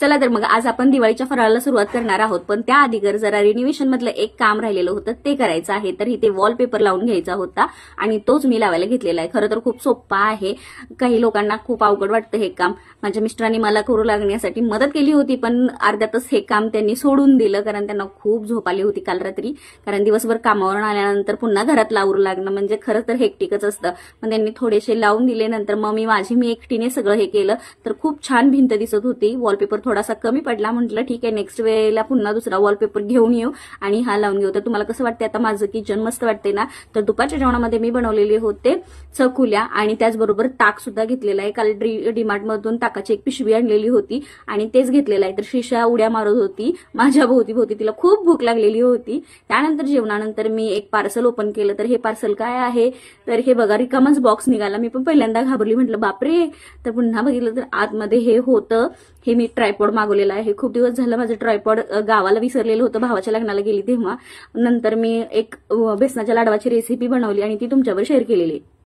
चला तर मग आज आपण दिवाळीच्या फराळाला सुरुवात करणार आहोत, पण त्याआधी जरा रिनोव्हेशन मधलं एक काम राहिलेलं होतं ते करायचं आहे। तर इथे वॉलपेपर लावून घ्यायचा होता आणि तोच मी लावायला घेतलेला आहे। खरं तर खूप सोपा आहे, काही लोकांना खूप अवघड वाटतं हे काम। माझ्या मिस्टरांनी मला करू लागण्यासाठी मदत केली होती, पण अर्ध्यातच हे काम त्यांनी सोडून दिलं, कारण त्यांना खूप झोप आली होती काल रात्री। कारण दिवसभर कामावरून आल्यानंतर पुन्हा घरात लावू लागणं म्हणजे खरं तर हेक्टिकच असतं। पण त्यांनी थोडेसे लावून दिले, नंतर मग मी एकटीने सगळं हे केलं, तर खूप छान भिंत दिसत होती। वॉलपेपर थोडासा कमी पडला, म्हटलं ठीक आहे नेक्स्ट वेळेला पुन्हा दुसरा वॉलपेपर घेऊन येऊ आणि हा लावून घेऊ। तर तुम्हाला कसं वाटतंय आता माझं किचन मस्त वाटते ना? तर दुपारच्या जेवणामध्ये मी बनवलेले होते चकुल्या आणि त्याचबरोबर ताक सुद्धा घेतलेलं आहे। काल डीमार्ट मधून ताकाची एक पिशवी आणलेली होती आणि तेच घेतलेलं आहे। तर शिशा उड्या मारत होती माझ्या भोवती, तिला खूप भूक लागलेली होती। त्यानंतर जेवणानंतर मी एक पार्सल ओपन केलं, तर हे पार्सल काय आहे तर हे बघा, रिकामाच बॉक्स निघाला। मी पण पहिल्यांदा घाबरली, म्हटलं बापरे। तर पुन्हा बघितलं तर आतमध्ये हे होतं, हे मी ट्रायपॉड मागवलेलं आहे। खूप दिवस झालं माझं ट्रायपॉड गावाला विसरलेलं होतं, भावाच्या लग्नाला गेली तेव्हा। नंतर मी एक बेसनाच्या लाडवाची रेसिपी बनवली आणि ती तुमच्यावर शेअर केलेली।